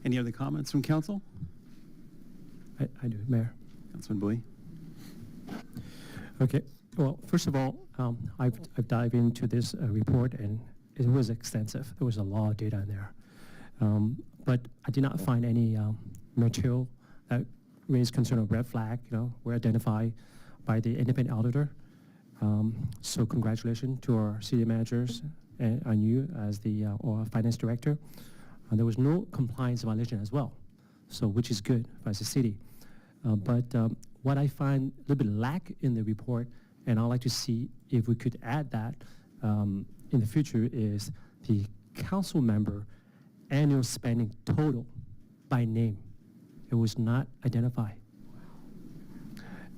Any other comments from council? I do, Mayor. Councilman Bowie? Okay. Well, first of all, I've dived into this report, and it was extensive. There was a lot of data in there. But I did not find any material that raised concern of red flag, were identified by the independent auditor. So congratulations to our city managers and on you as the or finance director. There was no compliance violation as well, so which is good as a city. But what I find a little bit lack in the report, and I'd like to see if we could add that in the future, is the council member annual spending total by name. It was not identified.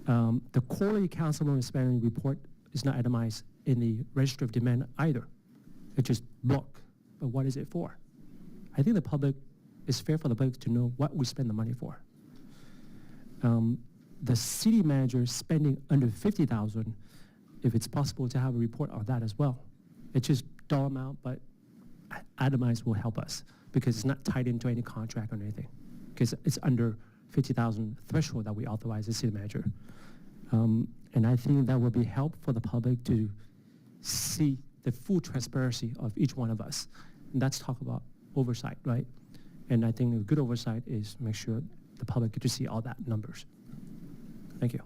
The quarterly council member spending report is not itemized in the register of demand either. It's just book, but what is it for? I think it's fair for the public to know what we spend the money for. The city manager spending under 50,000, if it's possible to have a report on that as well. It's just dollar amount, but itemized will help us because it's not tied into any contract or anything, because it's under 50,000 threshold that we authorize the city manager. And I think that will be help for the public to see the full transparency of each one of us. And that's talk about oversight, right? And I think a good oversight is make sure the public get to see all that numbers. Thank you.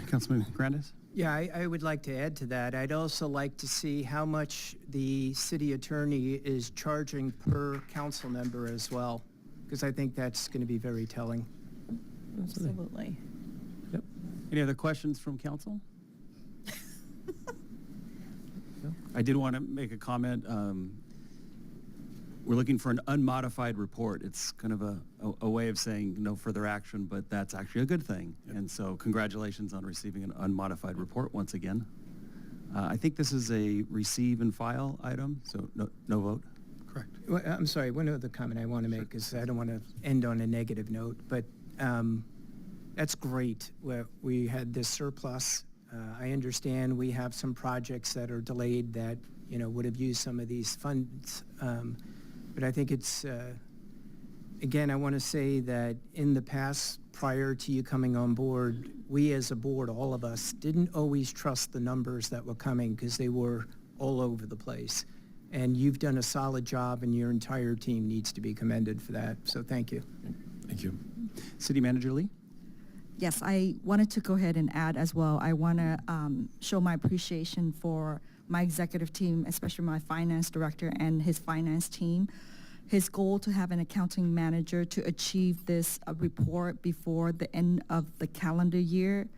Councilman Grandis? Yeah, I would like to add to that. I'd also like to see how much the city attorney is charging per council member as well, because I think that's going to be very telling. Absolutely. Yep. Any other questions from council? I did want to make a comment. We're looking for an unmodified report. It's kind of a way of saying no further action, but that's actually a good thing. Yep. And so congratulations on receiving an unmodified report once again. I think this is a receive and file item, so no vote. Correct. Well, I'm sorry, one other comment I want to make, because I don't want to end on a negative note, but that's great where we had this surplus. I understand we have some projects that are delayed that would have used some of these funds. But I think it's, again, I want to say that in the past, prior to you coming on board, we as a board, all of us, didn't always trust the numbers that were coming because they were all over the place. And you've done a solid job, and your entire team needs to be commended for that. So thank you. Thank you. City Manager Lee? Yes, I wanted to go ahead and add as well. I want to show my appreciation for my executive team, especially my finance director and his finance team. His goal to have an accounting manager to achieve this report before the end of the calendar year,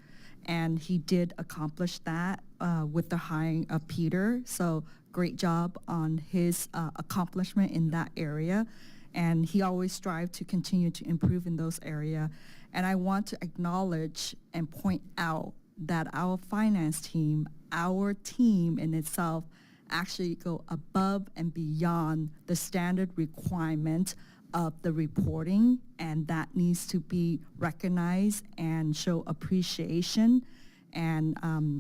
and he did accomplish that with the hiring of Peter. So great job on his accomplishment in that area. And he always strived to continue to improve in those areas. And I want to acknowledge and point out that our finance team, our team in itself, actually go above and beyond the standard requirement of the reporting, and that needs to be recognized and show appreciation. And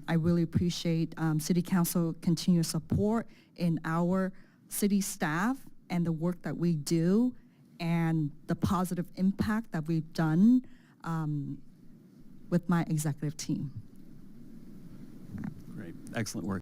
I really appreciate City Council continuous support in our city staff and the work that we do and the positive impact that we've done with my executive team. Great. Excellent work.